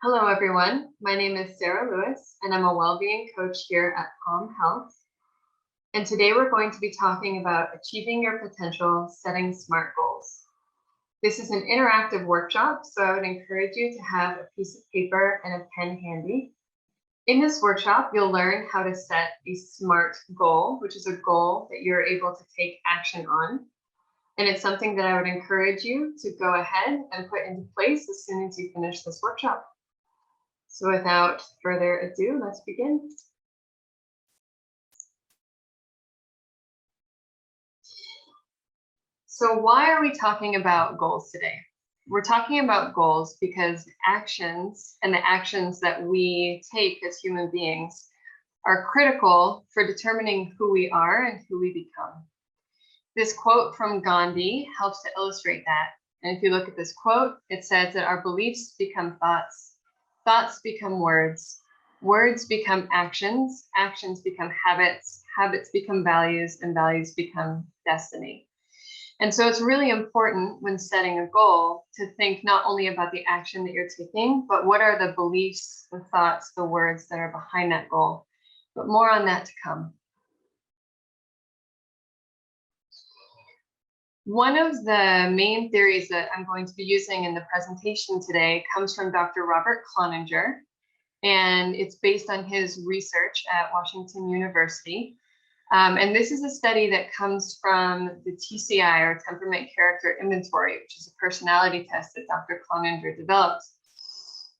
Hello, everyone. My name is Sarah Lewis, and I'm a well-being coach here at Calm Health. And today we're going to be talking about achieving your potential, setting SMART goals. This is an interactive workshop, so I would encourage you to have a piece of paper and a pen handy. In this workshop, you'll learn how to set a SMART goal, which is a goal that you're able to take action on. And it's something that I would encourage you to go ahead and put into place as soon as you finish this workshop. So without further ado, let's begin. So why are we talking about goals today? We're talking about goals because actions and the actions that we take as human beings are critical for determining who we are and who we become. This quote from Gandhi helps to illustrate that. And if you look at this quote, it says that our beliefs become thoughts, thoughts become words, words become actions, actions become habits, habits become values, and values become destiny. And so it's really important when setting a goal to think not only about the action that you're taking, but what are the beliefs, the thoughts, the words that are behind that goal. But more on that to come. One of the main theories that I'm going to be using in the presentation today comes from Dr. Robert Cloninger, and it's based on his research at Washington University. And this is a study that comes from the TCI, or Temperament Character Inventory, which is a personality test that Dr. Cloninger developed.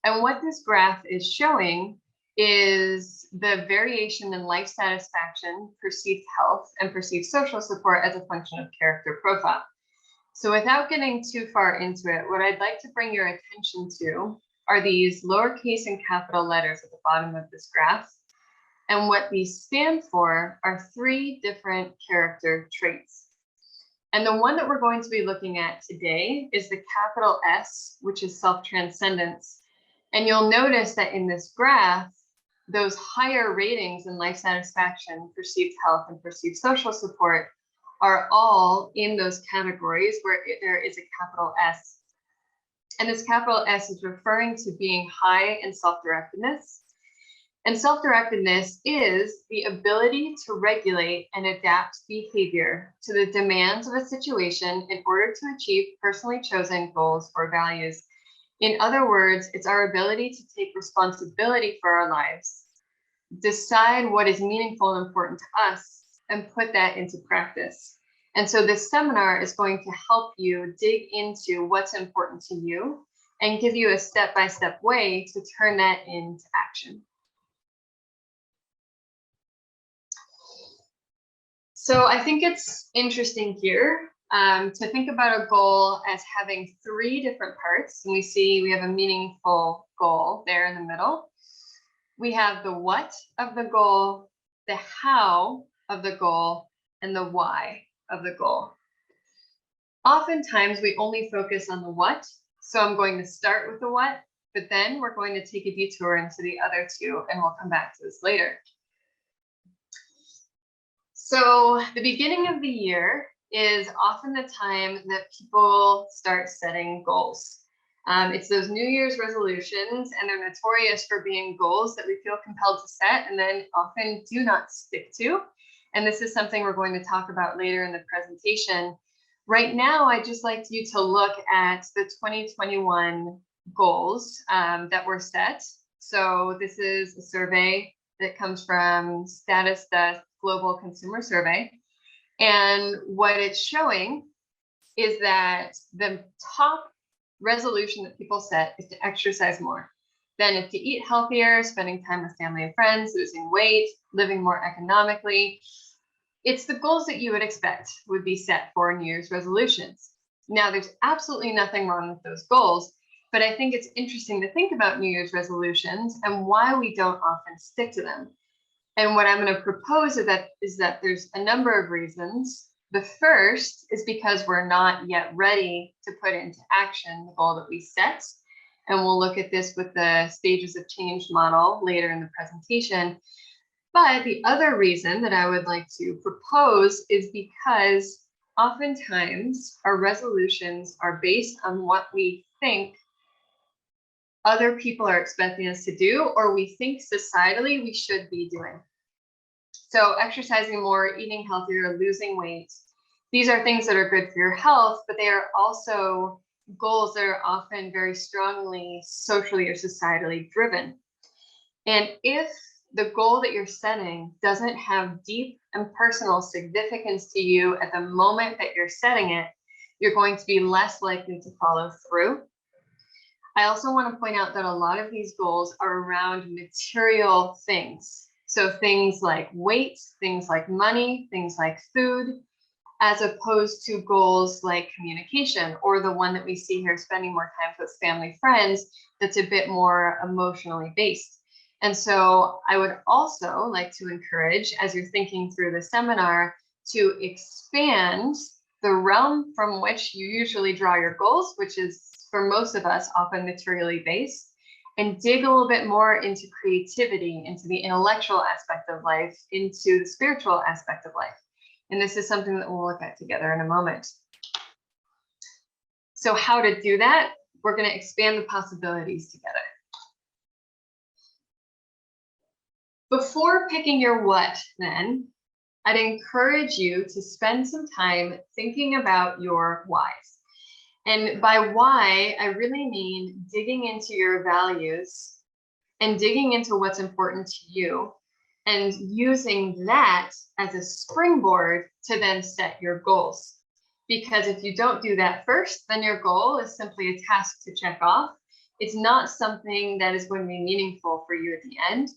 And what this graph is showing is the variation in life satisfaction, perceived health, and perceived social support as a function of character profile. So without getting too far into it, what I'd like to bring your attention to are these lowercase and capital letters at the bottom of this graph. And what these stand for are three different character traits. And the one that we're going to be looking at today is the capital S, which is self-transcendence. And you'll notice that in this graph, those higher ratings in life satisfaction, perceived health, and perceived social support are all in those categories where there is a capital S. And this capital S is referring to being high in self-directedness. And self-directedness is the ability to regulate and adapt behavior to the demands of a situation in order to achieve personally chosen goals or values. In other words, it's our ability to take responsibility for our lives, decide what is meaningful and important to us, and put that into practice. And so this seminar is going to help you dig into what's important to you and give you a step-by-step way to turn that into action. So I think it's interesting here to think about a goal as having three different parts. And we have a meaningful goal there in the middle. We have the what of the goal, the how of the goal, and the why of the goal. Oftentimes we only focus on the what. So I'm going to start with the what, but then we're going to take a detour into the other two, and we'll come back to this later. So the beginning of the year is often the time that people start setting goals. It's those New Year's resolutions, and they're notorious for being goals that we feel compelled to set and then often do not stick to. And this is something we're going to talk about later in the presentation. Right now, I'd just like you to look at the 2021 goals that were set. So this is a survey that comes from Status Global Consumer Survey. And what it's showing is that the top resolution that people set is to exercise more. Then it's to eat healthier, spending time with family and friends, losing weight, living more economically. It's the goals that you would expect would be set for New Year's resolutions. Now, there's absolutely nothing wrong with those goals, but I think it's interesting to think about New Year's resolutions and why we don't often stick to them. And what I'm going to propose is that there's a number of reasons. The first is because we're not yet ready to put into action the goal that we set. And we'll look at this with the stages of change model later in the presentation. But the other reason that I would like to propose is because oftentimes our resolutions are based on what we think other people are expecting us to do, or we think societally we should be doing. So exercising more, eating healthier, losing weight, these are things that are good for your health, but they are also goals that are often very strongly socially or societally driven. And if the goal that you're setting doesn't have deep and personal significance to you at the moment that you're setting it, you're going to be less likely to follow through. I also want to point out that a lot of these goals are around material things. So things like weight, things like money, things like food, as opposed to goals like communication, or the one that we see here, spending more time with family, friends, that's a bit more emotionally based. And so I would also like to encourage, as you're thinking through the seminar, to expand the realm from which you usually draw your goals, which is for most of us often materially based, and dig a little bit more into creativity, into the intellectual aspect of life, into the spiritual aspect of life. And this is something that we'll look at together in a moment. So how to do that? We're going to expand the possibilities together. Before picking your what, then, I'd encourage you to spend some time thinking about your whys. And by why, I really mean digging into your values and digging into what's important to you, and using that as a springboard to then set your goals. Because if you don't do that first, then your goal is simply a task to check off. It's not something that is going to be meaningful for you at the end.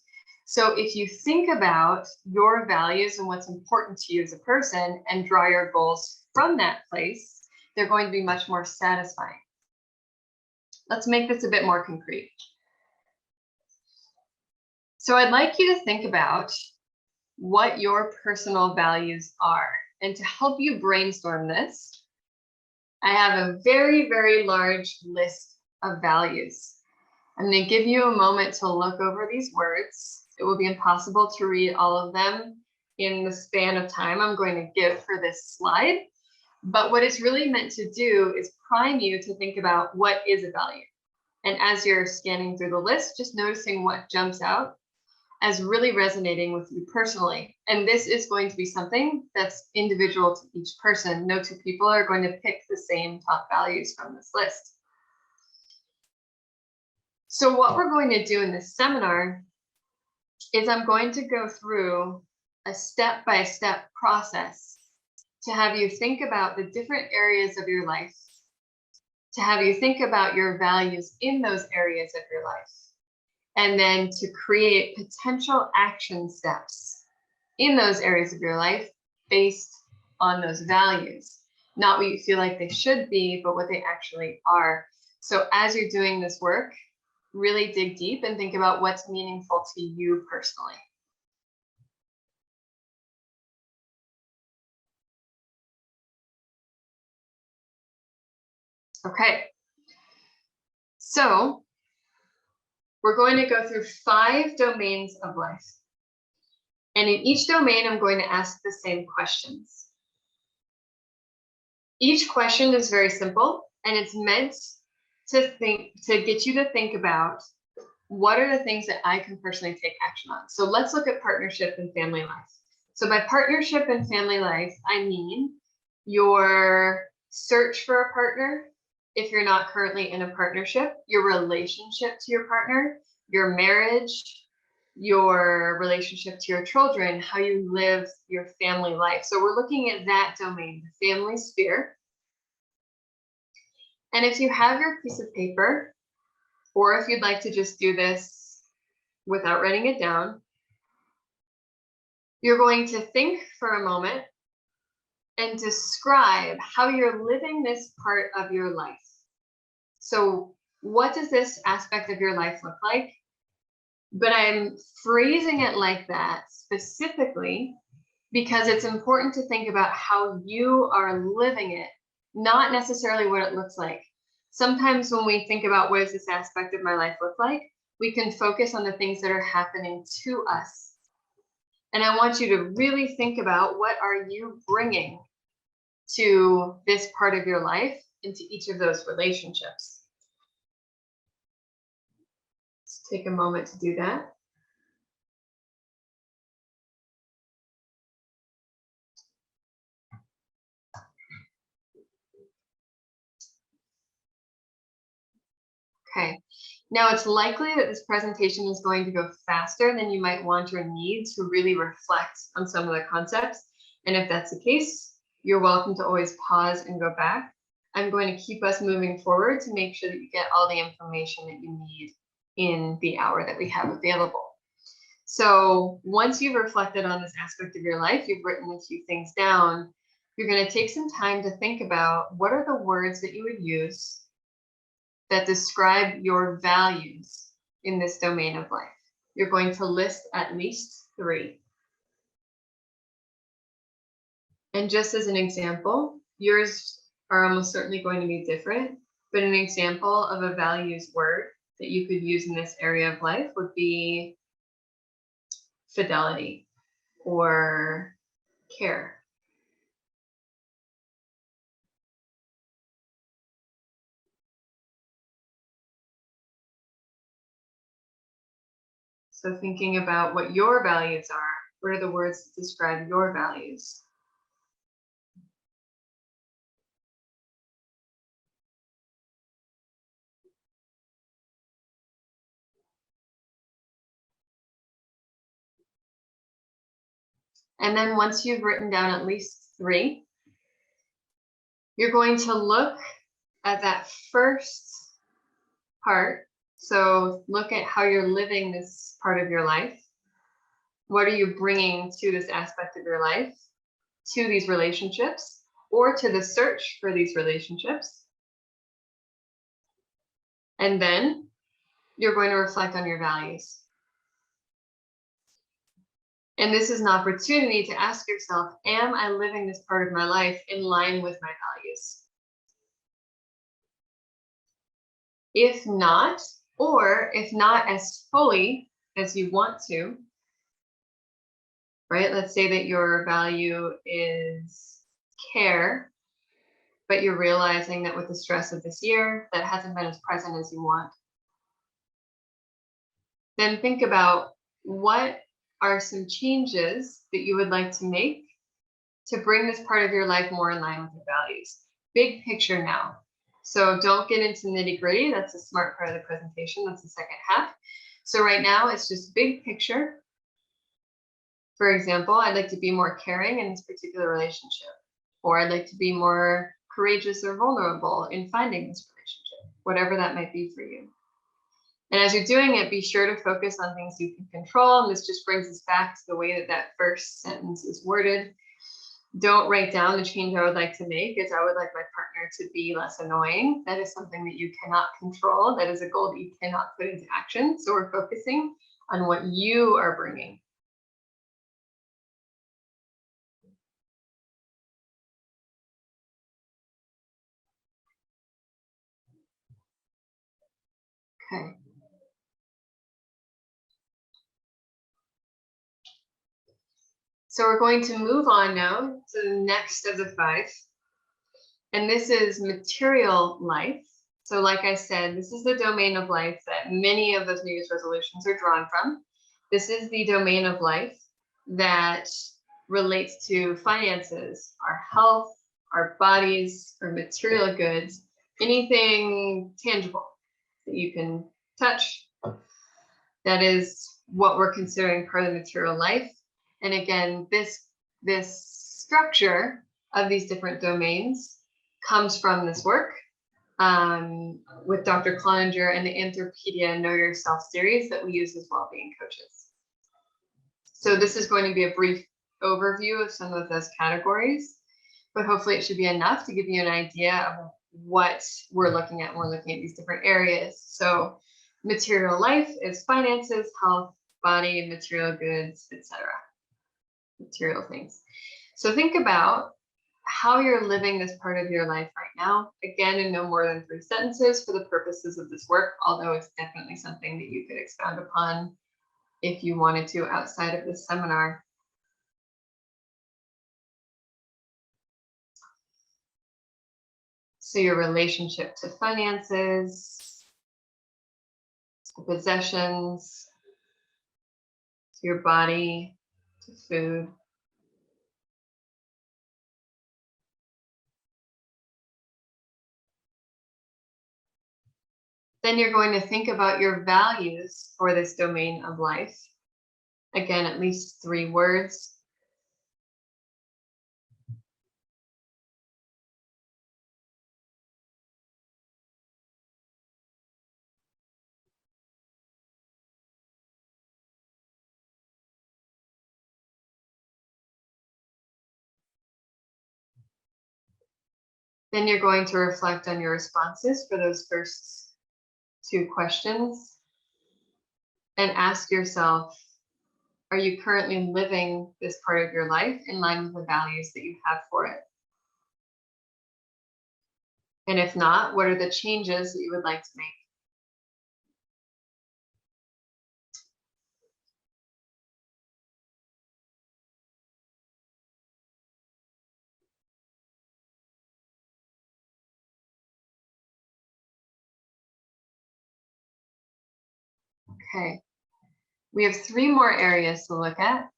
So if you think about your values and what's important to you as a person and draw your goals from that place, they're going to be much more satisfying. Let's make this a bit more concrete. So I'd like you to think about what your personal values are. And to help you brainstorm this, I have a very, very large list of values. I'm going to give you a moment to look over these words. It will be impossible to read all of them in the span of time I'm going to give for this slide. But what it's really meant to do is prime you to think about what is a value. And as you're scanning through the list, just noticing what jumps out as really resonating with you personally. And this is going to be something that's individual to each person. No two people are going to pick the same top values from this list. So what we're going to do in this seminar is I'm going to go through a step-by-step process to have you think about the different areas of your life, to have you think about your values in those areas of your life, and then to create potential action steps in those areas of your life based on those values. Not what you feel like they should be, but what they actually are. So as you're doing this work, really dig deep and think about what's meaningful to you personally. Okay, so we're going to go through 5 domains of life. And in each domain, I'm going to ask the same questions. Each question is very simple, and it's meant to get you to think about what are the things that I can personally take action on. So let's look at partnership and family life. So by partnership and family life, I mean your search for a partner, if you're not currently in a partnership, your relationship to your partner, your marriage, your relationship to your children, how you live your family life. So we're looking at that domain, the family sphere. And if you have your piece of paper, or if you'd like to just do this without writing it down, you're going to think for a moment and describe how you're living this part of your life. So what does this aspect of your life look like? But I'm phrasing it like that specifically because it's important to think about how you are living it, not necessarily what it looks like. Sometimes when we think about what does this aspect of my life look like, we can focus on the things that are happening to us. And I want you to really think about what are you bringing to this part of your life, into each of those relationships. Take a moment to do that. Okay, now it's likely that this presentation is going to go faster than you might want or need to really reflect on some of the concepts. And if that's the case, you're welcome to always pause and go back. I'm going to keep us moving forward to make sure that you get all the information that you need in the hour that we have available. So once you've reflected on this aspect of your life, you've written a few things down, you're going to take some time to think about what are the words that you would use that describe your values in this domain of life. You're going to list at least 3. And just as an example, yours are almost certainly going to be different, but an example of a values word that you could use in this area of life would be fidelity or care. So thinking about what your values are, what are the words that describe your values? And then once you've written down at least 3, you're going to look at that first part. So look at how you're living this part of your life. What are you bringing to this aspect of your life, to these relationships, or to the search for these relationships? And then you're going to reflect on your values. And this is an opportunity to ask yourself, am I living this part of my life in line with my values? If not, or if not as fully as you want to, right? Let's say that your value is care, but you're realizing that with the stress of this year, that hasn't been as present as you want. Then think about what are some changes that you would like to make to bring this part of your life more in line with your values. Big picture now. So don't get into nitty gritty. That's the smart part of the presentation. That's the second half. So right now it's just big picture. For example, I'd like to be more caring in this particular relationship, or I'd like to be more courageous or vulnerable in finding this relationship, whatever that might be for you. And as you're doing it, be sure to focus on things you can control. And this just brings us back to the way that that first sentence is worded. Don't write down the change I would like to make is I would like my partner to be less annoying. That is something that you cannot control. That is a goal that you cannot put into action. So we're focusing on what you are bringing. Okay. So we're going to move on now to the next of the 5. And this is material life. So like I said, this is the domain of life that many of those New Year's resolutions are drawn from. This is the domain of life that relates to finances, our health, our bodies, our material goods, anything tangible that you can touch. That is what we're considering part of the material life. And again, this structure of these different domains comes from this work with Dr. Cloninger and the Anthropedia Know Yourself series that we use as well-being coaches. So this is going to be a brief overview of some of those categories, but hopefully it should be enough to give you an idea of what we're looking at when we're looking at these different areas. So material life is finances, health, body, material goods, etc. Material things. So think about how you're living this part of your life right now. Again, in no more than 3 sentences for the purposes of this work, although it's definitely something that you could expound upon if you wanted to outside of this seminar. So your relationship to finances, to possessions, to your body, to food. Then you're going to think about your values for this domain of life. Again, at least 3 words. Then you're going to reflect on your responses for those first 2 questions and ask yourself, are you currently living this part of your life in line with the values that you have for it? And if not, what are the changes that you would like to make? Okay, we have 3 more areas to look at.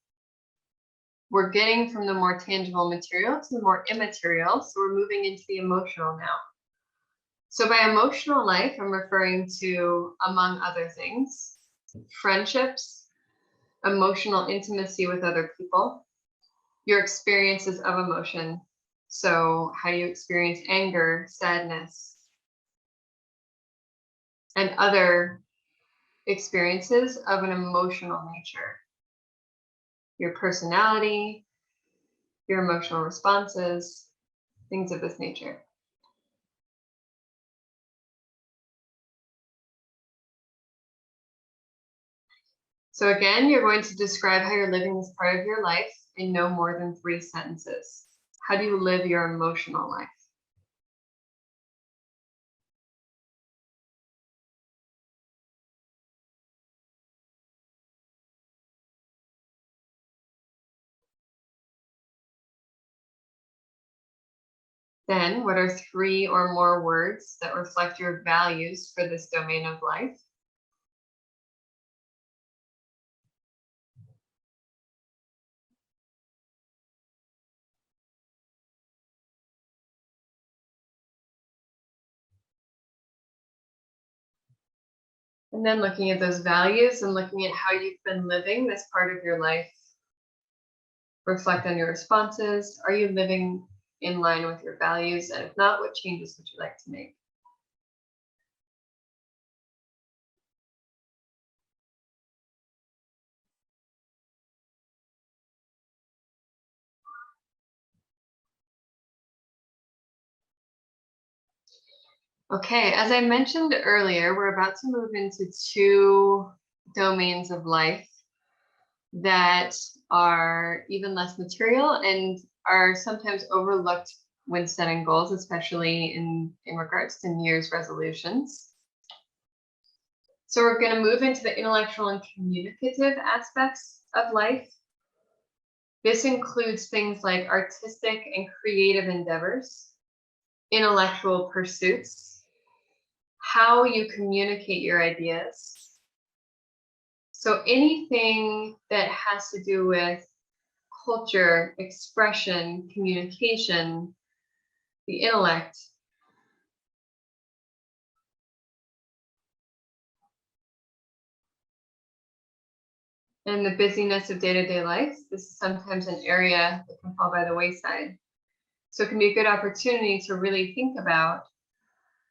We're getting from the more tangible material to the more immaterial, so we're moving into the emotional now. So by emotional life, I'm referring to, among other things, friendships, emotional intimacy with other people, your experiences of emotion. So how you experience anger, sadness, and other experiences of an emotional nature. Your personality, your emotional responses, things of this nature. So again, you're going to describe how you're living this part of your life in no more than 3 sentences. How do you live your emotional life? Then, what are 3 or more words that reflect your values for this domain of life? And then looking at those values and looking at how you've been living this part of your life. Reflect on your responses. Are you living in line with your values? And if not, what changes would you like to make? Okay, as I mentioned earlier, we're about to move into 2 domains of life that are even less material and are sometimes overlooked when setting goals, especially in regards to New Year's resolutions. So we're going to move into the intellectual and communicative aspects of life. This includes things like artistic and creative endeavors, intellectual pursuits, how you communicate your ideas. So anything that has to do with culture, expression, communication, the intellect. And the busyness of day-to-day life, this is sometimes an area that can fall by the wayside. So it can be a good opportunity to really think about,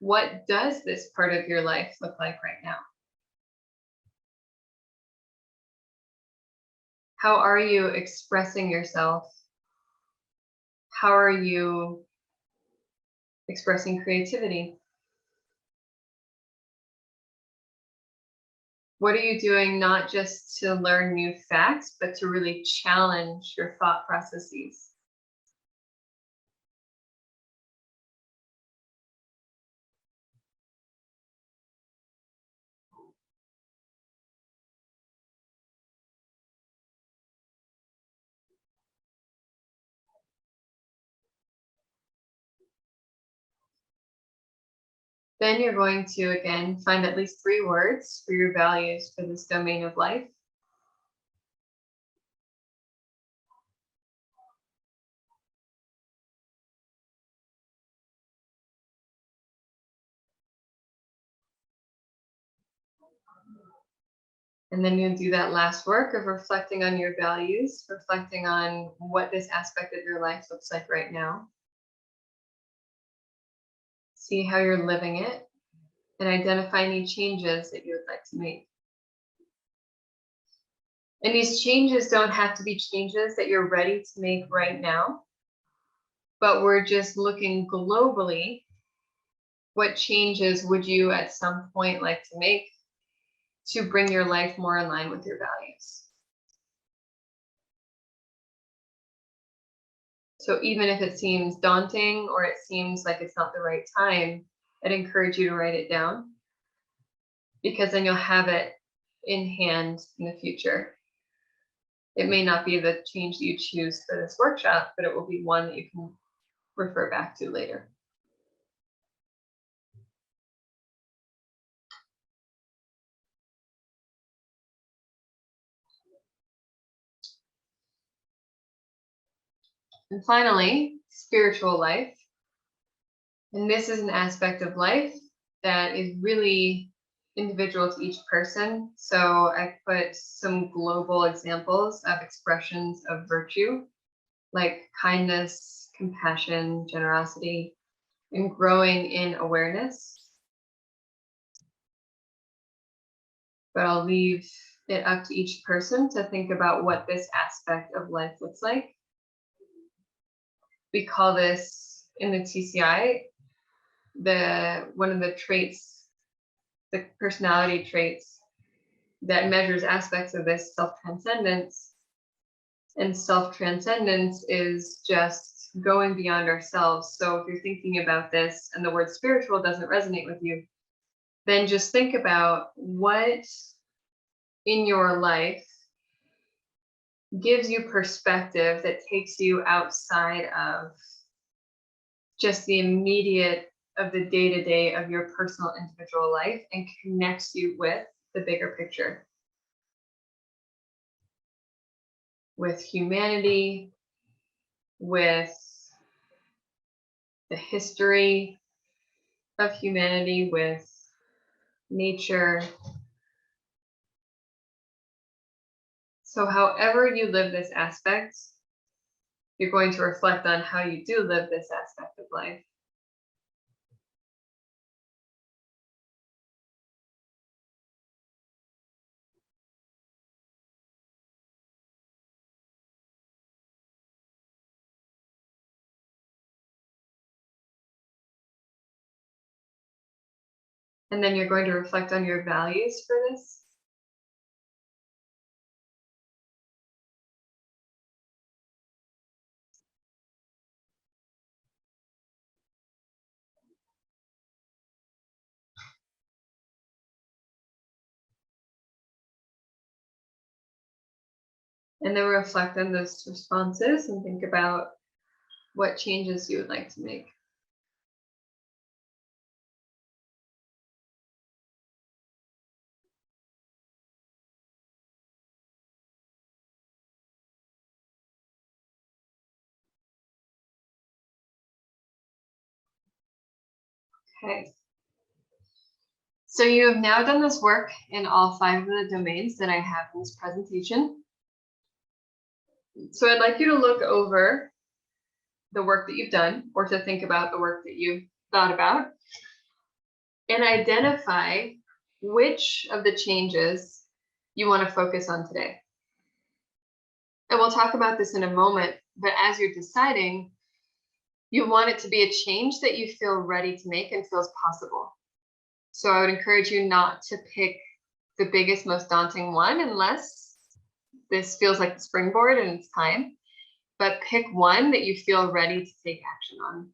what does this part of your life look like right now? How are you expressing yourself? How are you expressing creativity? What are you doing not just to learn new facts, but to really challenge your thought processes? Then you're going to, again, find at least 3 words for your values for this domain of life. And then you'll do that last work of reflecting on your values, reflecting on what this aspect of your life looks like right now. See how you're living it and identify any changes that you would like to make. And these changes don't have to be changes that you're ready to make right now, but we're just looking globally. What changes would you at some point like to make to bring your life more in line with your values? So even if it seems daunting or it seems like it's not the right time, I'd encourage you to write it down, because then you'll have it in hand in the future. It may not be the change that you choose for this workshop, but it will be one that you can refer back to later. And finally, spiritual life. And this is an aspect of life that is really individual to each person. So I put some global examples of expressions of virtue, like kindness, compassion, generosity, and growing in awareness. But I'll leave it up to each person to think about what this aspect of life looks like. We call this in the TCI, one of the traits, the personality traits that measures aspects of this, self-transcendence. And self-transcendence is just going beyond ourselves. So if you're thinking about this and the word spiritual doesn't resonate with you, then just think about what in your life gives you perspective that takes you outside of just the immediate of the day-to-day of your personal individual life and connects you with the bigger picture, with humanity, with the history of humanity, with nature. So however you live this aspect, you're going to reflect on how you do live this aspect of life. And then you're going to reflect on your values for this. And then reflect on those responses and think about what changes you would like to make. Okay. So you have now done this work in all 5 of the domains that I have in this presentation. So I'd like you to look over the work that you've done, or to think about the work that you've thought about, and identify which of the changes you want to focus on today. And we'll talk about this in a moment, but as you're deciding, you want it to be a change that you feel ready to make and feels possible. So I would encourage you not to pick the biggest, most daunting one unless this feels like the springboard and it's time, but pick one that you feel ready to take action on.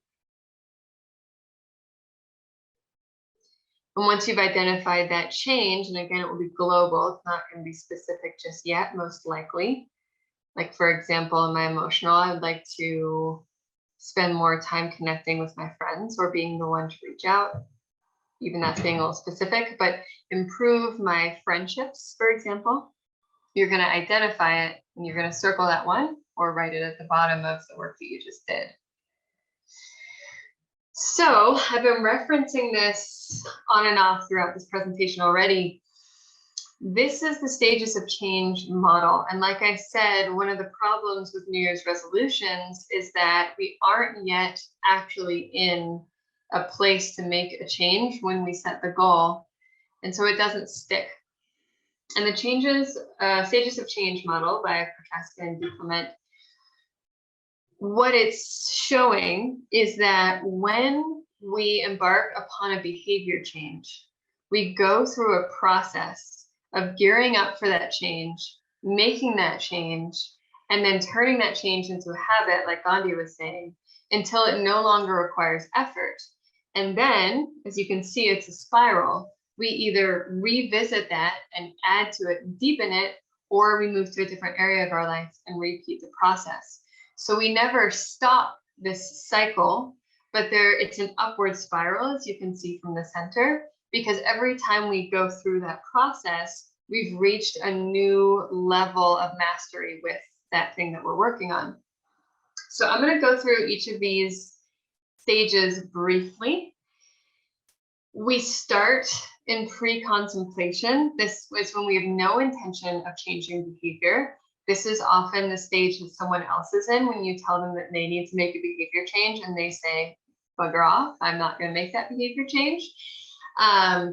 And once you've identified that change, and again, it will be global, it's not going to be specific just yet, most likely. Like, for example, in my emotional, I would like to spend more time connecting with my friends or being the one to reach out. even that's being a little specific, but improve my friendships, for example. You're going to identify it and you're going to circle that one or write it at the bottom of the work that you just did. So I've been referencing this on and off throughout this presentation already. This is the stages of change model. And like I said, one of the problems with New Year's resolutions is that we aren't yet actually in a place to make a change when we set the goal. And so it doesn't stick. And the stages of change model by Prochaska and Duplement, what it's showing is that when we embark upon a behavior change, we go through a process of gearing up for that change, making that change, and then turning that change into a habit, like Gandhi was saying, until it no longer requires effort. And then, as you can see, it's a spiral. We either revisit that and add to it and deepen it, or we move to a different area of our life and repeat the process. So we never stop this cycle, but it's an upward spiral, as you can see from the center, because every time we go through that process, we've reached a new level of mastery with that thing that we're working on. So I'm going to go through each of these stages briefly. We start in pre-contemplation. This is when we have no intention of changing behavior. This is often the stage that someone else is in when you tell them that they need to make a behavior change and they say, bugger off, I'm not going to make that behavior change.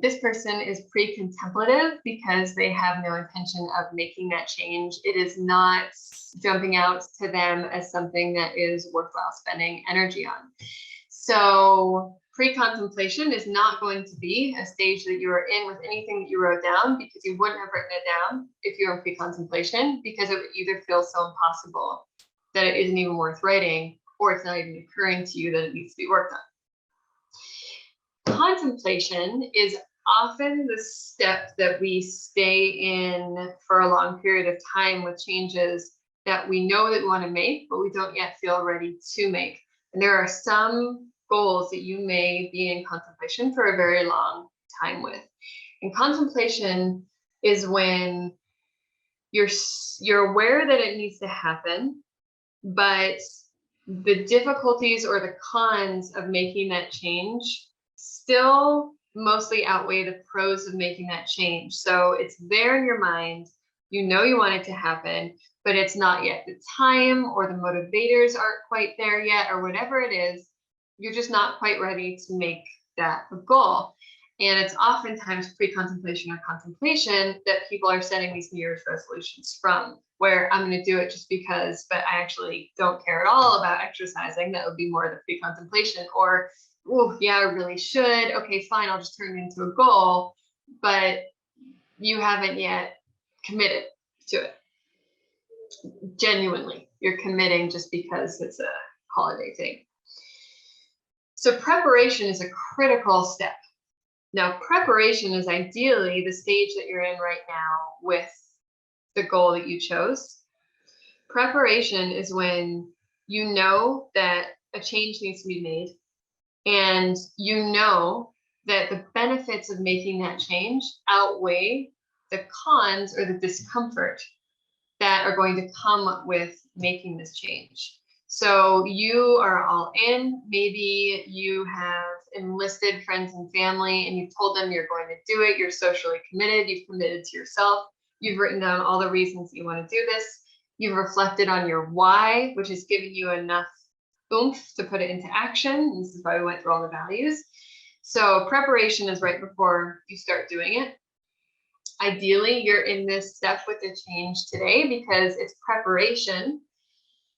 This person is pre-contemplative because they have no intention of making that change. It is not jumping out to them as something that is worthwhile spending energy on. So pre-contemplation is not going to be a stage that you are in with anything that you wrote down, because you wouldn't have written it down if you were in pre-contemplation, because it would either feel so impossible that it isn't even worth writing, or it's not even occurring to you that it needs to be worked on. Contemplation is often the step that we stay in for a long period of time with changes that we know that we want to make, but we don't yet feel ready to make. And there are some goals that you may be in contemplation for a very long time with. And contemplation is when you're aware that it needs to happen, but the difficulties or the cons of making that change still mostly outweigh the pros of making that change. So it's there in your mind, you know you want it to happen, but it's not yet the time, or the motivators aren't quite there yet, or whatever it is. You're just not quite ready to make that a goal. And it's oftentimes pre-contemplation or contemplation that people are setting these New Year's resolutions from, where I'm going to do it just because, but I actually don't care at all about exercising. That would be more of the pre-contemplation. Or, oh, yeah, I really should. Okay, fine, I'll just turn it into a goal. But you haven't yet committed to it. Genuinely, you're committing just because it's a holiday thing. So preparation is a critical step. Now, preparation is ideally the stage that you're in right now with the goal that you chose. Preparation is when you know that a change needs to be made, and you know that the benefits of making that change outweigh the cons or the discomfort that are going to come with making this change. So you are all in. Maybe you have enlisted friends and family and you've told them you're going to do it. You're socially committed. You've committed to yourself. You've written down all the reasons you want to do this. You've reflected on your why, which has given you enough oomph to put it into action. This is why we went through all the values. So preparation is right before you start doing it. Ideally, you're in this step with the change today because it's preparation.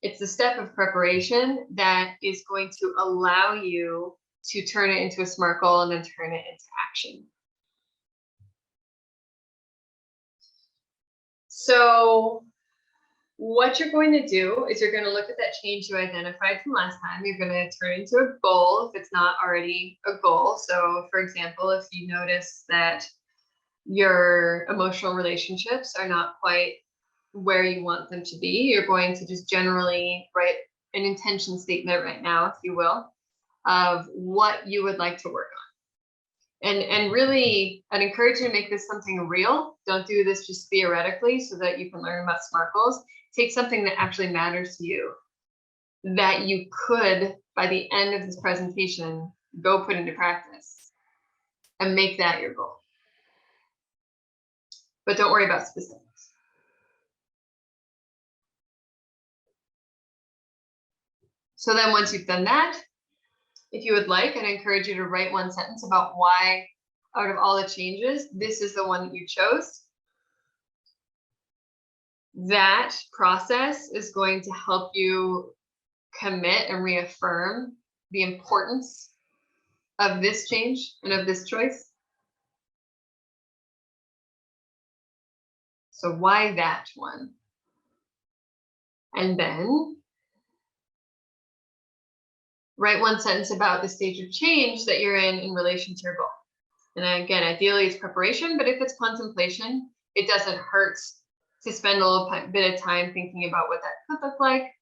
It's the step of preparation that is going to allow you to turn it into a SMART goal and then turn it into action. So what you're going to do is you're going to look at that change you identified from last time. You're going to turn it into a goal if it's not already a goal. So for example, if you notice that your emotional relationships are not quite where you want them to be, you're going to just generally write an intention statement right now, if you will, of what you would like to work And really, I'd encourage you to make this something real. Don't do this just theoretically so that you can learn about SMART goals. Take something that actually matters to you, that you could, by the end of this presentation, go put into practice and make that your goal. But don't worry about specifics. So then once you've done that, if you would like, I'd encourage you to write one sentence about why, out of all the changes, this is the one that you chose. That process is going to help you commit and reaffirm the importance of this change and of this choice. So why that one? And then write one sentence about the stage of change that you're in relation to your goal. And again, ideally it's preparation, but if it's contemplation, it doesn't hurt to spend a little bit of time thinking about what that could look like.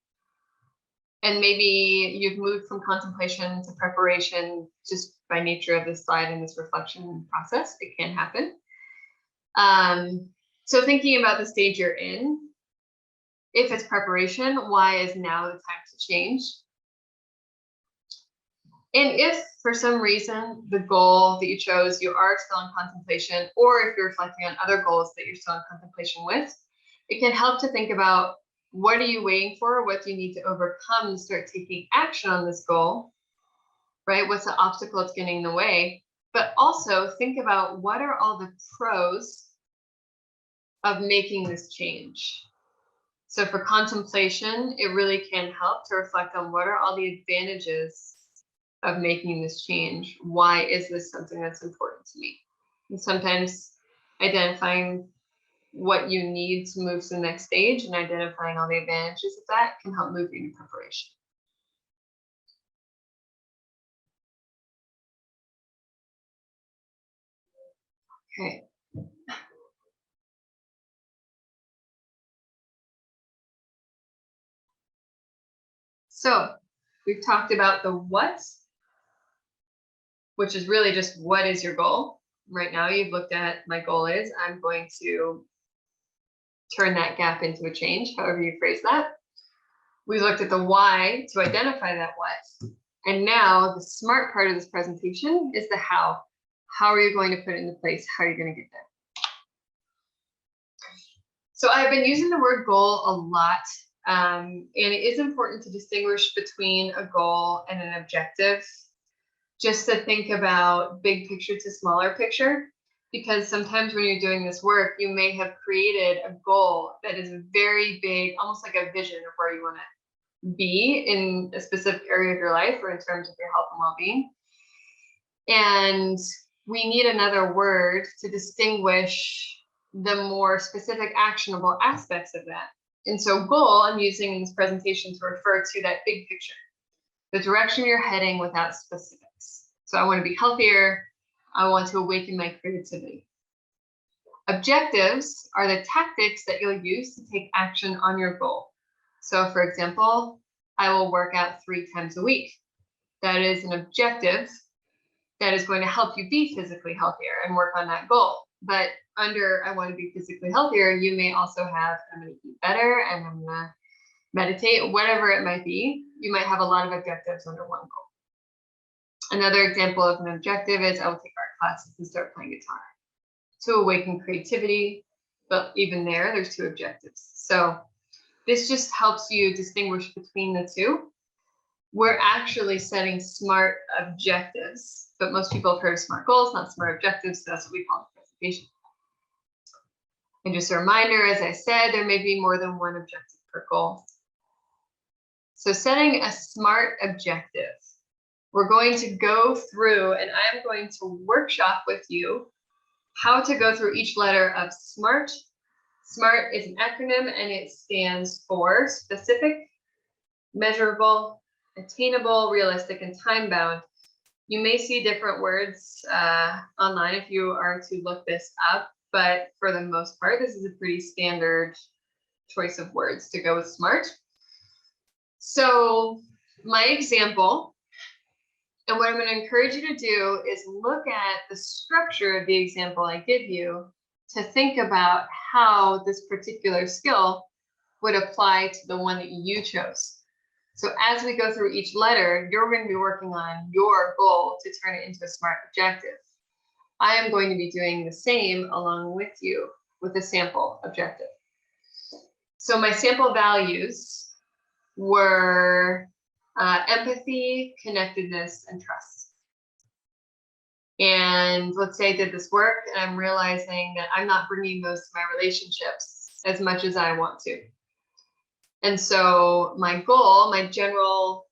And maybe you've moved from contemplation to preparation just by nature of this slide and this reflection process. It can happen. So thinking about the stage you're in, if it's preparation, why is now the time to change? And if for some reason the goal that you chose, you are still in contemplation, or if you're reflecting on other goals that you're still in contemplation with, it can help to think about, what are you waiting for? What do you need to overcome to start taking action on this goal, right? What's the obstacle that's getting in the way? But also think about, what are all the pros of making this change? So for contemplation, it really can help to reflect on, what are all the advantages of making this change? Why is this something that's important to me? And sometimes identifying what you need to move to the next stage and identifying all the advantages of that can help move you into preparation. Okay. So we've talked about the what, which is really just, what is your goal? Right now you've looked at, my goal is, I'm going to turn that gap into a change, however you phrase that. We looked at the why to identify that what. And now the SMART part of this presentation is the how. How are you going to put it into place? How are you going to get there? So I've been using the word goal a lot, and it is important to distinguish between a goal and an objective, just to think about big picture to smaller picture, because sometimes when you're doing this work, you may have created a goal that is very big, almost like a vision of where you want to be in a specific area of your life, or in terms of your health and well-being. And we need another word to distinguish the more specific, actionable aspects of that. And so goal, I'm using in this presentation to refer to that big picture, the direction you're heading without specifics. So I want to be healthier. I want to awaken my creativity. Objectives are the tactics that you'll use to take action on your goal. So for example, I will work out 3 times a week. That is an objective that is going to help you be physically healthier and work on that goal. But under, I want to be physically healthier, you may also have, I'm going to eat better and I'm going to meditate, whatever it might be. You might have a lot of objectives under one goal. Another example of an objective is, I will take art classes and start playing guitar to awaken creativity. But even there's 2 objectives. So this just helps you distinguish between the two. We're actually setting SMART objectives, but most people have heard of SMART goals, not SMART objectives. So that's what we call the presentation. And just a reminder, as I said, there may be more than one objective per goal. So setting a SMART objective, we're going to go through, and I'm going to workshop with you how to go through each letter of SMART. SMART is an acronym, and it stands for specific, measurable, attainable, realistic, and time-bound. You may see different words online if you are to look this up, but for the most part, this is a pretty standard choice of words to go with SMART. So my example And what I'm going to encourage you to do is look at the structure of the example I give you to think about how this particular skill would apply to the one that you chose. So as we go through each letter, you're going to be working on your goal to turn it into a SMART objective. I am going to be doing the same along with you with a sample objective. So my sample values were empathy, connectedness, and trust. And let's say I did this work and I'm realizing that I'm not bringing those to my relationships as much as I want to. And so my goal, my general,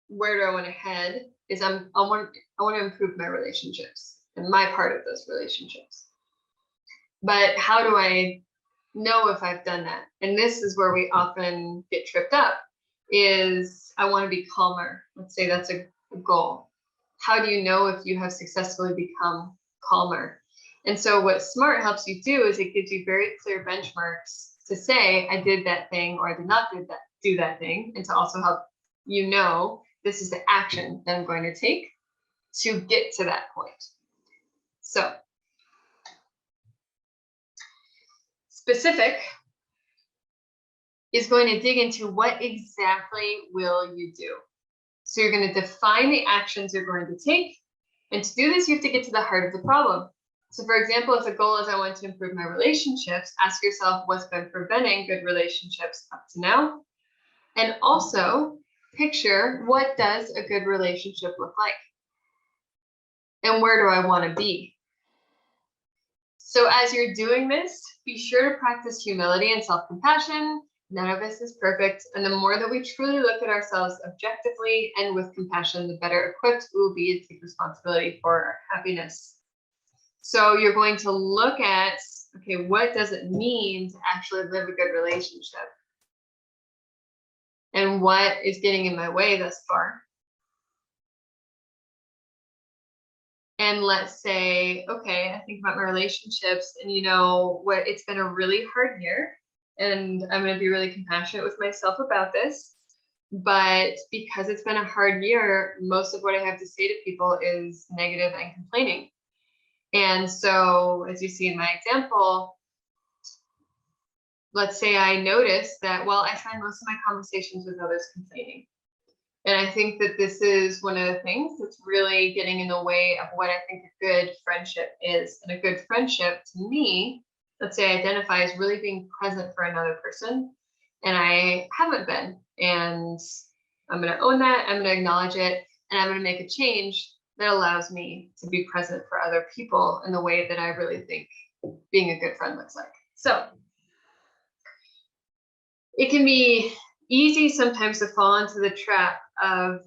where do I want to head is I want to improve my relationships and my part of those relationships. But how do I know if I've done that? And this is where we often get tripped up, is I want to be calmer. Let's say that's a goal. How do you know if you have successfully become calmer? And so what SMART helps you do is it gives you very clear benchmarks to say, I did that thing or I did not do that thing, and to also help you know this is the action that I'm going to take to get to that point. So specific is going to dig into what exactly will you do. So you're going to define the actions you're going to take. And to do this, you have to get to the heart of the problem. So for example, if the goal is I want to improve my relationships, ask yourself what's been preventing good relationships up to now. And also picture, what does a good relationship look like? And where do I want to be? So as you're doing this, be sure to practice humility and self-compassion. None of this is perfect. And the more that we truly look at ourselves objectively and with compassion, the better equipped we will be to take responsibility for our happiness. So you're going to look at, okay, what does it mean to actually live a good relationship? And what is getting in my way thus far? And let's say, okay, I think about my relationships and you know what, it's been a really hard year and I'm going to be really compassionate with myself about this. But because it's been a hard year, most of what I have to say to people is negative and complaining. And so as you see in my example, let's say I notice that, well, I find most of my conversations with others complaining. And I think that this is one of the things that's really getting in the way of what I think a good friendship is. And a good friendship to me, let's say identify as really being present for another person. And I haven't been. And I'm going to own that. I'm going to acknowledge it. And I'm going to make a change that allows me to be present for other people in the way that I really think being a good friend looks like. So it can be easy sometimes to fall into the trap of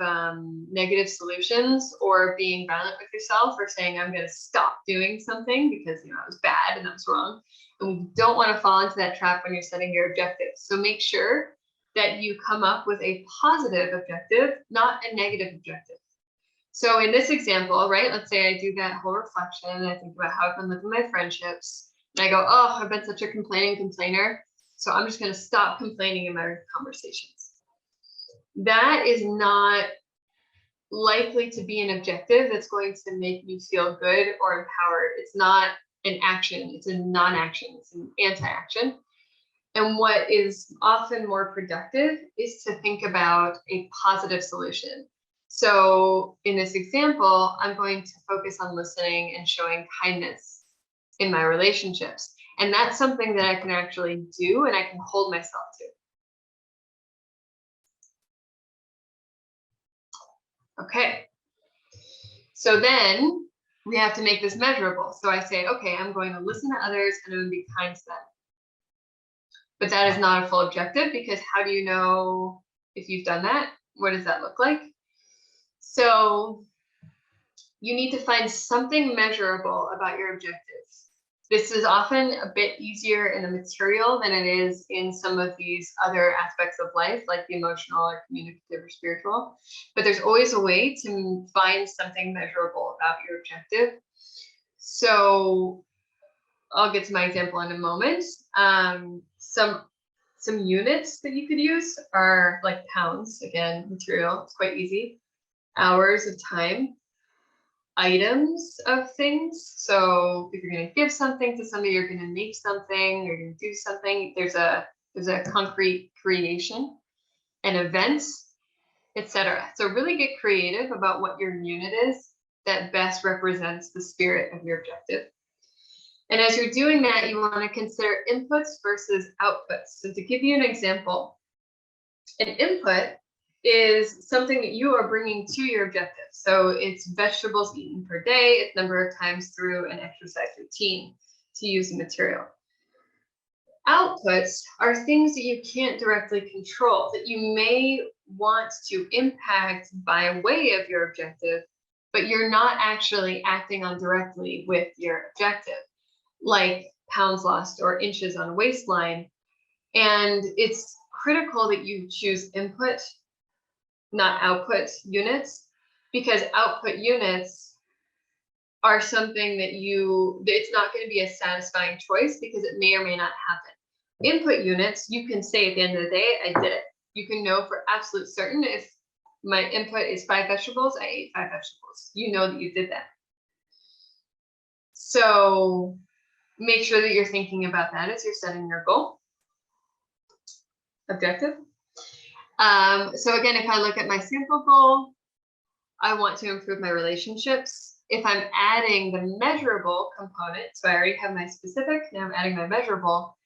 negative solutions or being violent with yourself or saying, I'm going to stop doing something because, you know, I was bad and that was wrong. And we don't want to fall into that trap when you're setting your objectives. So make sure that you come up with a positive objective, not a negative objective. So in this example, right, let's say I do that whole reflection and I think about how I've been living my friendships and I go, oh, I've been such a complaining complainer. So I'm just going to stop complaining in my conversations. That is not likely to be an objective that's going to make you feel good or empowered. It's not an action. It's a non-action. It's an anti-action. And what is often more productive is to think about a positive solution. So in this example, I'm going to focus on listening and showing kindness in my relationships. And that's something that I can actually do and I can hold myself to. Okay. So then we have to make this measurable. So I say, okay, I'm going to listen to others and I'm going to be kind to them. But that is not a full objective because how do you know if you've done that? What does that look like? So you need to find something measurable about your objectives. This is often a bit easier in the material than it is in some of these other aspects of life, like the emotional or communicative or spiritual. But there's always a way to find something measurable about your objective. So I'll get to my example in a moment. Some units that you could use are like pounds, again, material, it's quite easy. hours of time, items of things. So if you're going to give something to somebody, you're going to make something, you're going to do something, there's a concrete creation, an event, etc. So really get creative about what your unit is that best represents the spirit of your objective. And as you're doing that, you want to consider inputs versus outputs. So to give you an example, an input is something that you are bringing to your objective. So it's vegetables eaten per day, it's number of times through an exercise routine to use the material. Outputs are things that you can't directly control, that you may want to impact by way of your objective, but you're not actually acting on directly with your objective, like pounds lost or inches on a waistline. And it's critical that you choose input, not output units, because output units are something that it's not going to be a satisfying choice because it may or may not happen. Input units, you can say at the end of the day, I did it. You can know for absolute certain if my input is 5 vegetables, I ate 5 vegetables. You know that you did that. So make sure that you're thinking about that as you're setting your goal, objective. So again, if I look at my sample goal, I want to improve my relationships. If I'm adding the measurable component, so I already have my specific, now I'm adding my measurable,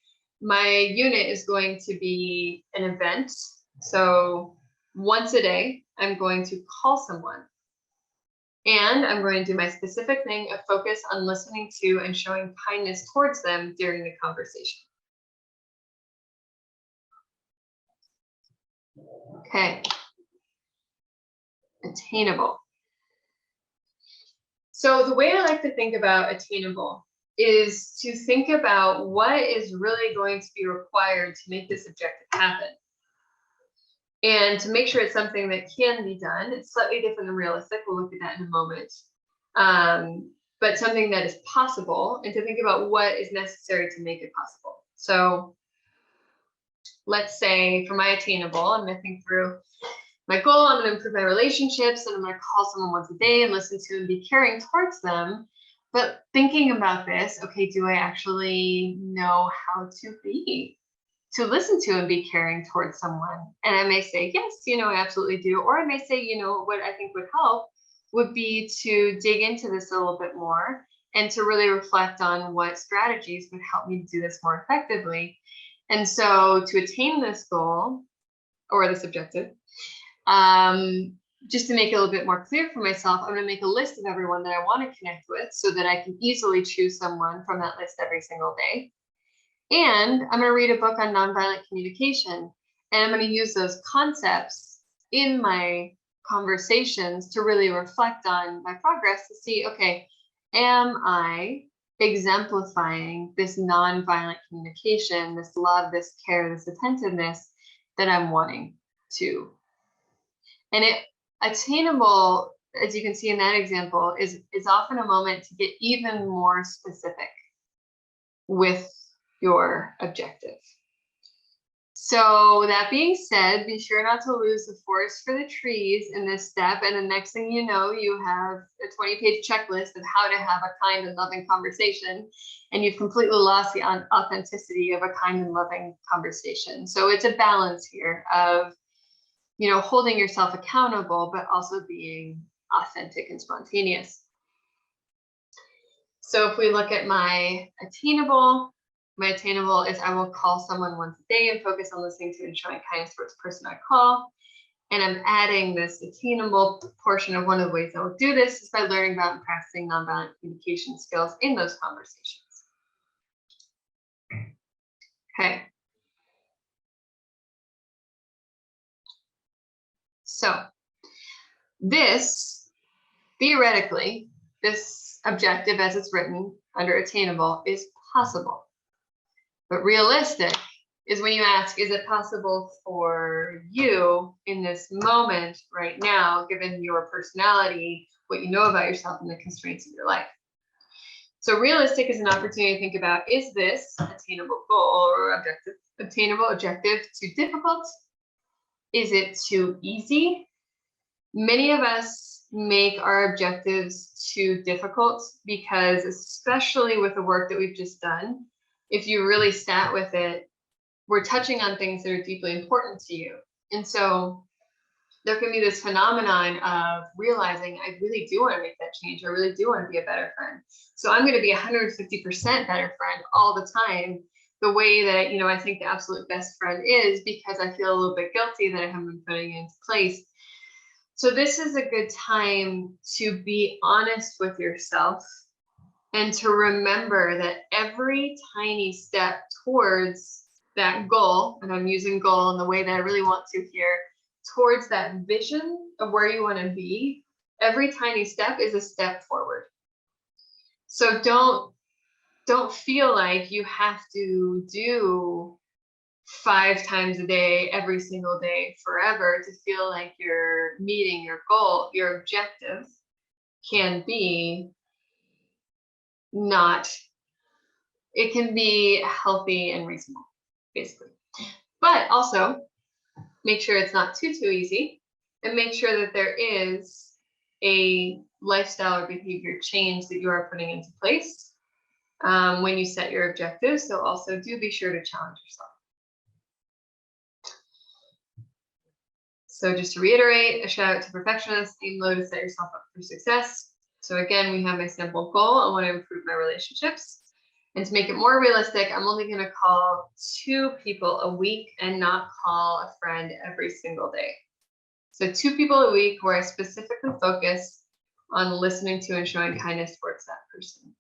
my unit is going to be an event. So once a day, I'm going to call someone. And I'm going to do my specific thing of focus on listening to and showing kindness towards them during the conversation. Okay. Attainable. So the way I like to think about attainable is to think about what is really going to be required to make this objective happen. And to make sure it's something that can be done. It's slightly different than realistic. We'll look at that in a moment. But something that is possible, and to think about what is necessary to make it possible. So let's say for my attainable, I'm going to think through my goal. I'm going to improve my relationships, and I'm going to call someone once a day and listen to and be caring towards them. But thinking about this, okay, do I actually know how to listen to and be caring towards someone? And I may say, yes, I absolutely do. Or I may say, what I think would help would be to dig into this a little bit more and to really reflect on what strategies would help me do this more effectively. And so to attain this goal or this objective, just to make it a little bit more clear for myself, I'm going to make a list of everyone that I want to connect with so that I can easily choose someone from that list every single day. And I'm going to read a book on nonviolent communication, and I'm going to use those concepts in my conversations to really reflect on my progress to see, okay, am I exemplifying this nonviolent communication, this love, this care, this attentiveness that I'm wanting to? And attainable, as you can see in that example, is often a moment to get even more specific with your objective. So that being said, be sure not to lose the forest for the trees in this step. And the next thing you know, you have a 20-page checklist of how to have a kind and loving conversation. And you've completely lost the authenticity of a kind and loving conversation. So it's a balance here of, holding yourself accountable, but also being authentic and spontaneous. So if we look at my attainable is I will call someone once a day and focus on listening to and showing kindness towards the person I call. And I'm adding this attainable portion of one of the ways I will do this is by learning about and practicing nonviolent communication skills in those conversations. Okay. So this, theoretically, this objective as it's written under attainable is possible. But realistic is when you ask, is it possible for you in this moment right now, given your personality, what you know about yourself and the constraints of your life? So realistic is an opportunity to think about, is this attainable goal or objective, attainable objective too difficult? Is it too easy? Many of us make our objectives too difficult because, especially with the work that we've just done, if you really sat with it, we're touching on things that are deeply important to you. And so there can be this phenomenon of realizing, I really do want to make that change. I really do want to be a better friend. So I'm going to be 150% better friend all the time, the way that, I think the absolute best friend is, because I feel a little bit guilty that I haven't been putting it into place. So this is a good time to be honest with yourself and to remember that every tiny step towards that goal, and I'm using goal in the way that I really want to here, towards that vision of where you want to be, every tiny step is a step forward. So don't feel like you have to do 5 times a day, every single day, forever to feel like you're meeting your goal. Your objective can be it can be healthy and reasonable, basically. But also make sure it's not too easy, and make sure that there is a lifestyle or behavior change that you are putting into place when you set your objectives. So also do be sure to challenge yourself. So just to reiterate, a shout out to perfectionists, aim low to set yourself up for success. So again, we have my simple goal. I want to improve my relationships. And to make it more realistic, I'm only going to call 2 people a week and not call a friend every single day. So 2 people a week where I specifically focus on listening to and showing kindness towards that person.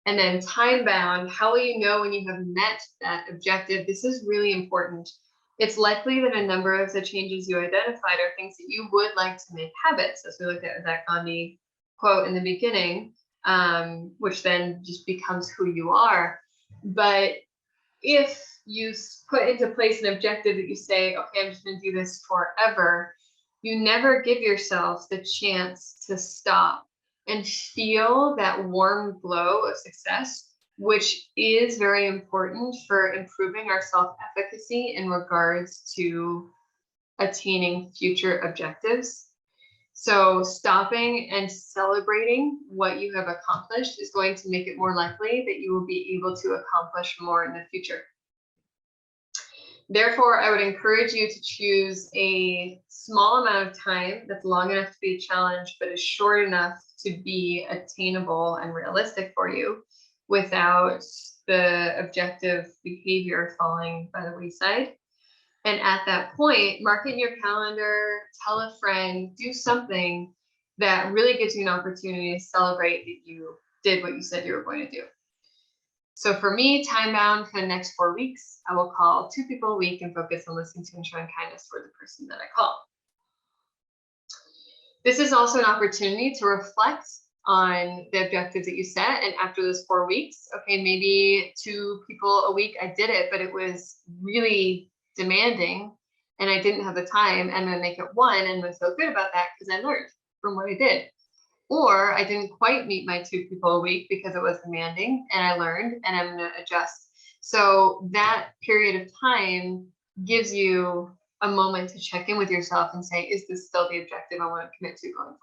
And then time bound, how will you know when you have met that objective? This is really important. It's likely that a number of the changes you identified are things that you would like to make habits, as we looked at that Gandhi quote in the beginning, which then just becomes who you are. But if you put into place an objective that you say, okay, I'm just going to do this forever, you never give yourself the chance to stop and feel that warm glow of success, which is very important for improving our self-efficacy in regards to attaining future objectives. So stopping and celebrating what you have accomplished is going to make it more likely that you will be able to accomplish more in the future. Therefore, I would encourage you to choose a small amount of time that's long enough to be a challenge, but is short enough to be attainable and realistic for you without the objective behavior falling by the wayside. And at that point, mark it in your calendar, tell a friend, do something that really gives you an opportunity to celebrate that you did what you said you were going to do. So for me, time bound for the next 4 weeks, I will call 2 people a week and focus on listening to and showing kindness for the person that I call. This is also an opportunity to reflect on the objectives that you set. And after those 4 weeks, okay, maybe 2 people a week, I did it, but it was really demanding and I didn't have the time. I'm going to make it 1 and I feel good about that because I learned from what I did. Or I didn't quite meet my 2 people a week because it was demanding and I learned and I'm going to adjust. So that period of time gives you a moment to check in with yourself and say, is this still the objective I want to commit to going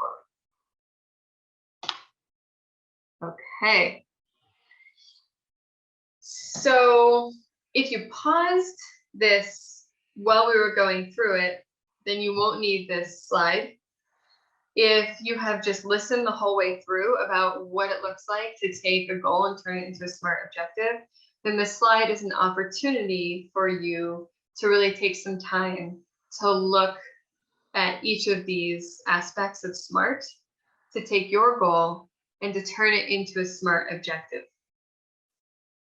forward? Okay. So if you paused this while we were going through it, then you won't need this slide. If you have just listened the whole way through about what it looks like to take a goal and turn it into a smart objective, then this slide is an opportunity for you to really take some time to look at each of these aspects of SMART, to take your goal and to turn it into a SMART objective.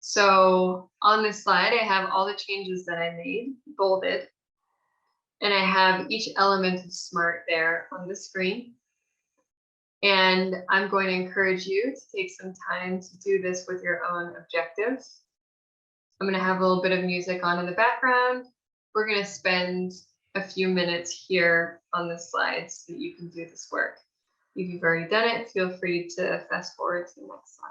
So on this slide, I have all the changes that I made bolded, and I have each element of SMART there on the screen. And I'm going to encourage you to take some time to do this with your own objectives. I'm going to have a little bit of music on in the background. We're going to spend a few minutes here on the slides so that you can do this work. If you've already done it, feel free to fast forward to the next slide.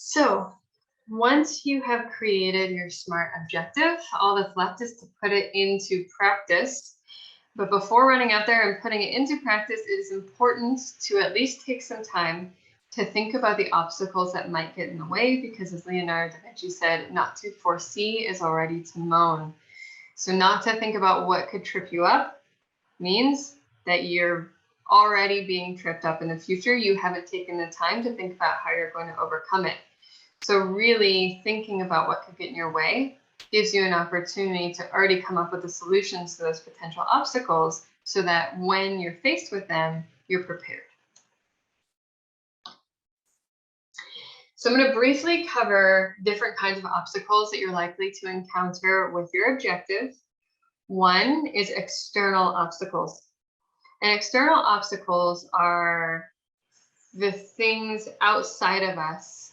So once you have created your SMART objective, all that's left is to put it into practice. But before running out there and putting it into practice, it is important to at least take some time to think about the obstacles that might get in the way, because as Leonardo da Vinci said, not to foresee is already to moan. So not to think about what could trip you up means that you're already being tripped up in the future. You haven't taken the time to think about how you're going to overcome it. So really thinking about what could get in your way gives you an opportunity to already come up with the solutions to those potential obstacles so that when you're faced with them, you're prepared. So I'm going to briefly cover different kinds of obstacles that you're likely to encounter with your objective. One is external obstacles. And external obstacles are the things outside of us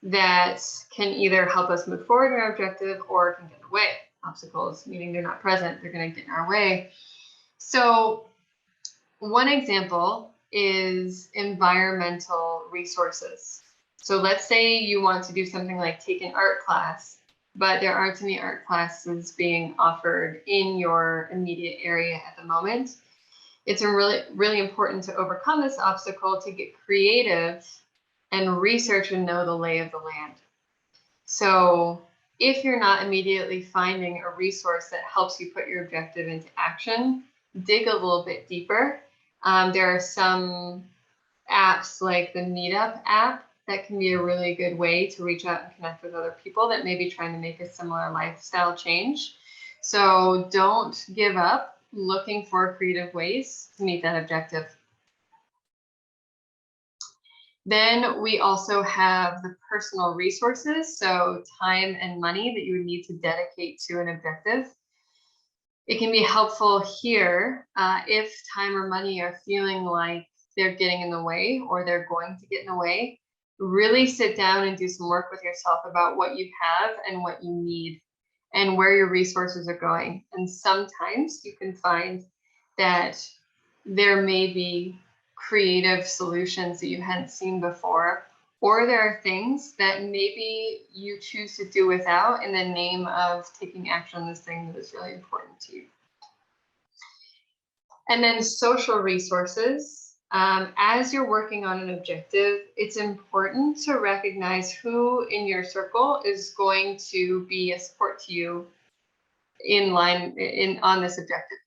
that can either help us move forward in our objective or can get in the way. Obstacles, meaning they're not present, they're going to get in our way. So one example is environmental resources. So let's say you want to do something like take an art class, but there aren't any art classes being offered in your immediate area at the moment. It's really important to overcome this obstacle, to get creative and research and know the lay of the land. So if you're not immediately finding a resource that helps you put your objective into action, dig a little bit deeper. There are some apps like the Meetup app that can be a really good way to reach out and connect with other people that may be trying to make a similar lifestyle change. So don't give up looking for creative ways to meet that objective. Then we also have the personal resources, so time and money that you would need to dedicate to an objective. It can be helpful here if time or money are feeling like they're getting in the way or they're going to get in the way. Really sit down and do some work with yourself about what you have and what you need and where your resources are going. And sometimes you can find that there may be creative solutions that you hadn't seen before, or there are things that maybe you choose to do without in the name of taking action on this thing that is really important to you. And then social resources. As you're working on an objective, it's important to recognize who in your circle is going to be a support to you on this objective.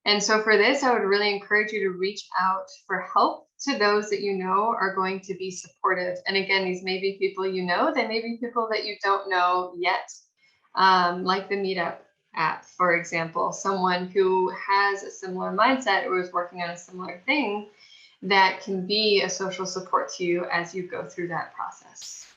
And so for this, I would really encourage you to reach out for help to those that you know are going to be supportive. And again, these may be people you know, they may be people that you don't know yet, like the Meetup app, for example, someone who has a similar mindset or is working on a similar thing that can be a social support to you as you go through that process.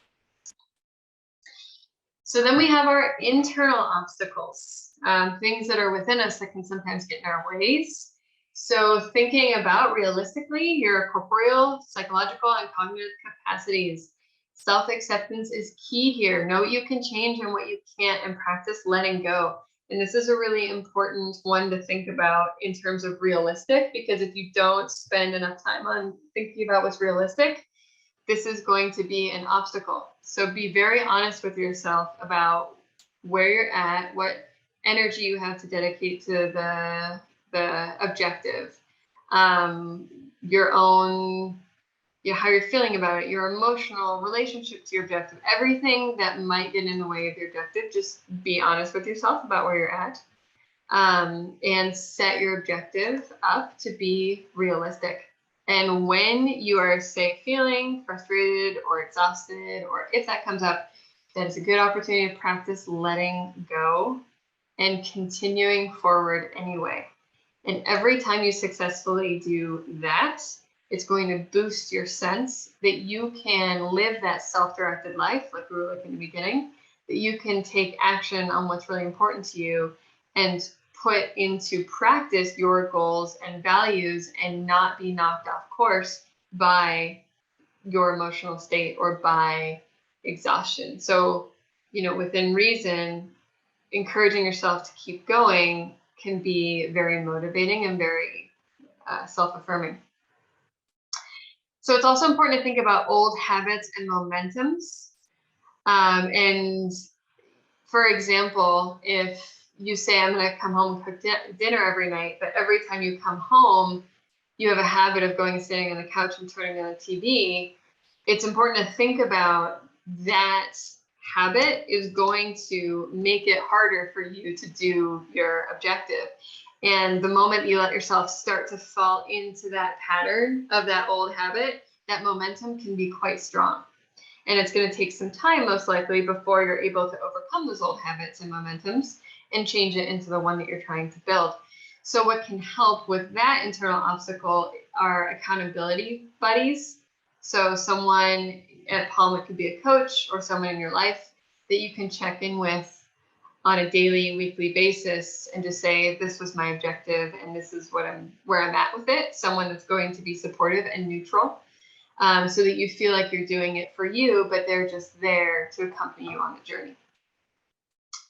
So then we have our internal obstacles, things that are within us that can sometimes get in our ways. So thinking about realistically your corporeal, psychological, and cognitive capacities. Self-acceptance is key here. Know what you can change and what you can't, and practice letting go. And this is a really important one to think about in terms of realistic, because if you don't spend enough time on thinking about what's realistic, this is going to be an obstacle. So be very honest with yourself about where you're at, what energy you have to dedicate to the objective, your own, how you're feeling about it, your emotional relationship to your objective, everything that might get in the way of your objective. Just be honest with yourself about where you're at, and set your objective up to be realistic. And when you are, say, feeling frustrated or exhausted, or if that comes up, that is a good opportunity to practice letting go and continuing forward anyway. And every time you successfully do that, it's going to boost your sense that you can live that self-directed life, like we were looking at the beginning, that you can take action on what's really important to you and put into practice your goals and values and not be knocked off course by your emotional state or by exhaustion. So, within reason, encouraging yourself to keep going can be very motivating and very self-affirming. So it's also important to think about old habits and momentums. And for example, if you say, I'm going to come home and cook dinner every night, but every time you come home, you have a habit of going and sitting on the couch and turning on the TV, it's important to think about that habit is going to make it harder for you to do your objective. And the moment you let yourself start to fall into that pattern of that old habit, that momentum can be quite strong. And it's going to take some time, most likely, before you're able to overcome those old habits and momentums and change it into the one that you're trying to build. So what can help with that internal obstacle are accountability buddies. So someone at Palm, it could be a coach or someone in your life that you can check in with on a daily, weekly basis and just say, this was my objective and this is where I'm at with it. Someone that's going to be supportive and neutral, so that you feel like you're doing it for you, but they're just there to accompany you on the journey.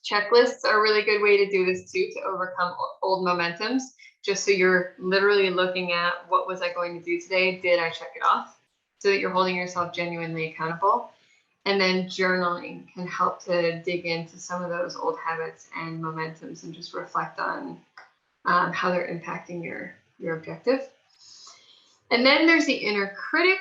Checklists are a really good way to do this too, to overcome old momentums, just so you're literally looking at, what was I going to do today? Did I check it off? So that you're holding yourself genuinely accountable. And then journaling can help to dig into some of those old habits and momentums and just reflect on how they're impacting your objective. And then there's the inner critic,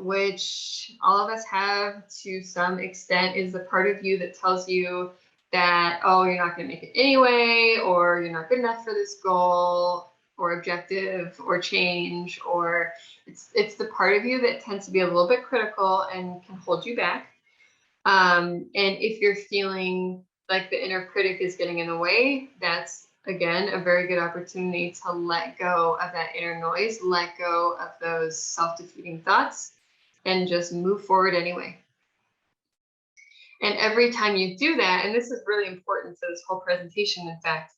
which all of us have to some extent, is the part of you that tells you that, oh, you're not going to make it anyway, or you're not good enough for this goal or objective or change, or it's the part of you that tends to be a little bit critical and can hold you back. And if you're feeling like the inner critic is getting in the way, that's, again, a very good opportunity to let go of that inner noise, let go of those self-defeating thoughts, and just move forward anyway. And every time you do that, and this is really important to this whole presentation, in fact,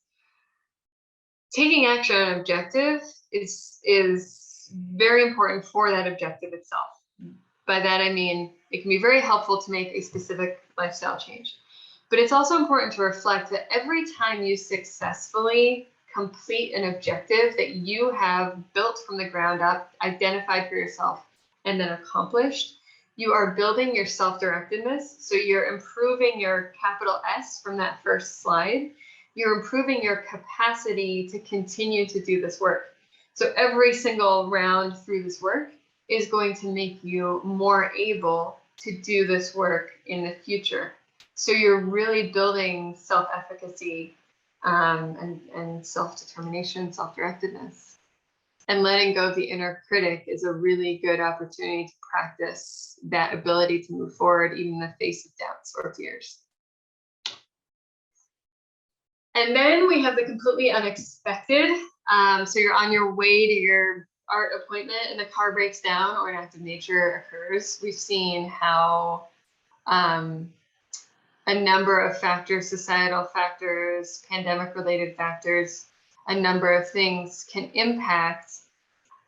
taking action on an objective is very important for that objective itself. By that, I mean, it can be very helpful to make a specific lifestyle change. But it's also important to reflect that every time you successfully complete an objective that you have built from the ground up, identified for yourself, and then accomplished, you are building your self-directedness. So you're improving your capital S from that first slide. You're improving your capacity to continue to do this work. So every single round through this work is going to make you more able to do this work in the future. So you're really building self-efficacy and self-determination, self-directedness. And letting go of the inner critic is a really good opportunity to practice that ability to move forward, even in the face of doubts or fears. And then we have the completely unexpected. So you're on your way to your art appointment and the car breaks down or an act of nature occurs. We've seen how a number of factors, societal factors, pandemic-related factors, a number of things can impact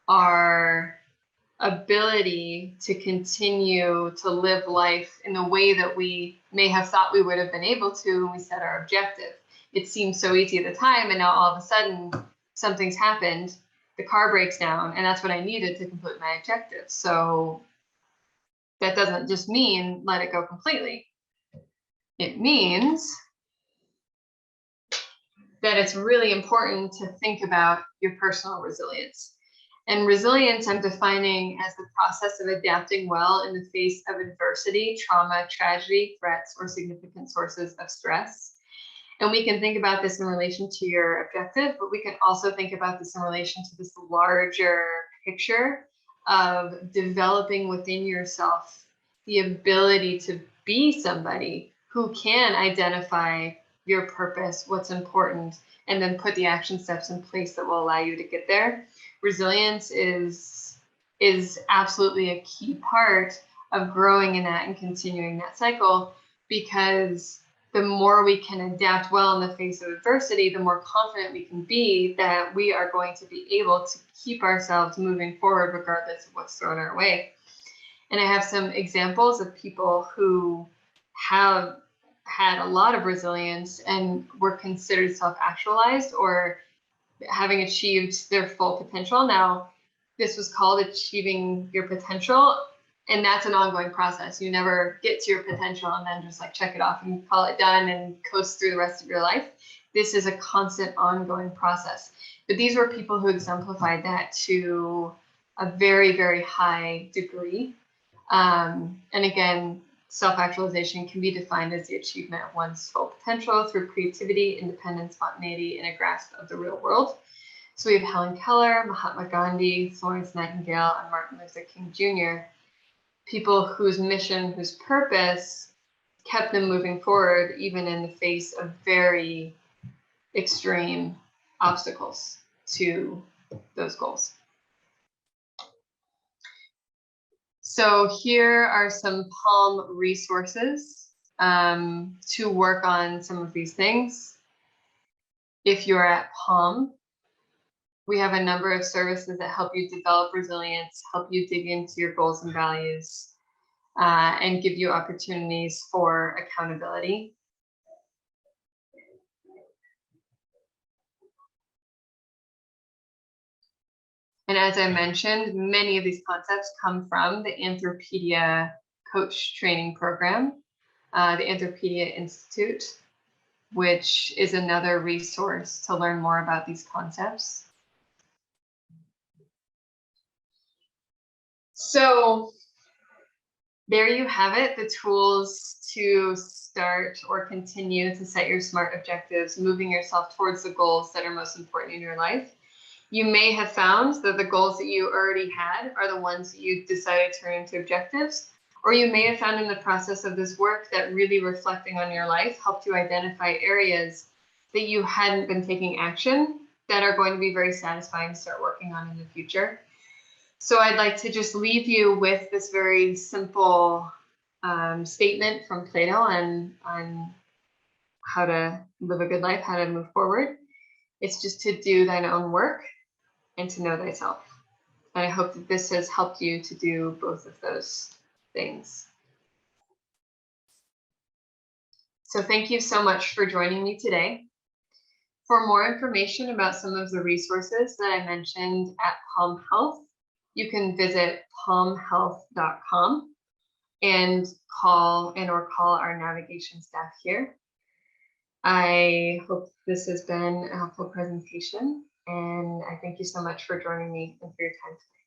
our ability to continue to live life in the way that we may have thought we would have been able to when we set our objective. It seemed so easy at the time, and now all of a sudden something's happened, the car breaks down, and that's what I needed to complete my objective. So that doesn't just mean let it go completely. It means that it's really important to think about your personal resilience. And resilience I'm defining as the process of adapting well in the face of adversity, trauma, tragedy, threats, or significant sources of stress. And we can think about this in relation to your objective, but we can also think about this in relation to this larger picture of developing within yourself the ability to be somebody who can identify your purpose, what's important, and then put the action steps in place that will allow you to get there. Resilience is absolutely a key part of growing in that and continuing that cycle, because the more we can adapt well in the face of adversity, the more confident we can be that we are going to be able to keep ourselves moving forward regardless of what's thrown our way. And I have some examples of people who have had a lot of resilience and were considered self-actualized or having achieved their full potential. Now, This was called Achieving Your Potential. And that's an ongoing process. You never get to your potential and then just like check it off and call it done and coast through the rest of your life. This is a constant ongoing process. But these were people who exemplified that to a very, very high degree. And again, self-actualization can be defined as the achievement of one's full potential through creativity, independence, spontaneity, and a grasp of the real world. So we have Helen Keller, Mahatma Gandhi, Florence Nightingale, and Martin Luther King Jr., people whose mission, whose purpose kept them moving forward, even in the face of very extreme obstacles to those goals. So here are some Palm resources to work on some of these things. If you're at Palm, we have a number of services that help you develop resilience, help you dig into your goals and values, and give you opportunities for accountability. And as I mentioned, many of these concepts come from the Anthropedia coach training program, the Anthropedia Institute, which is another resource to learn more about these concepts. So there you have it, the tools to start or continue to set your SMART objectives, moving yourself towards the goals that are most important in your life. You may have found that the goals that you already had are the ones that you decided to turn into objectives, or you may have found in the process of this work that really reflecting on your life helped you identify areas that you hadn't been taking action that are going to be very satisfying to start working on in the future. So I'd like to just leave you with this very simple statement from Plato on how to live a good life, how to move forward. It's just to do thine own work and to know thyself. And I hope that this has helped you to do both of those things. So thank you so much for joining me today. For more information about some of the resources that I mentioned at Palm Health, you can visit palmhealth.com and call our navigation staff here. I hope this has been a helpful presentation, and I thank you so much for joining me and for your time today.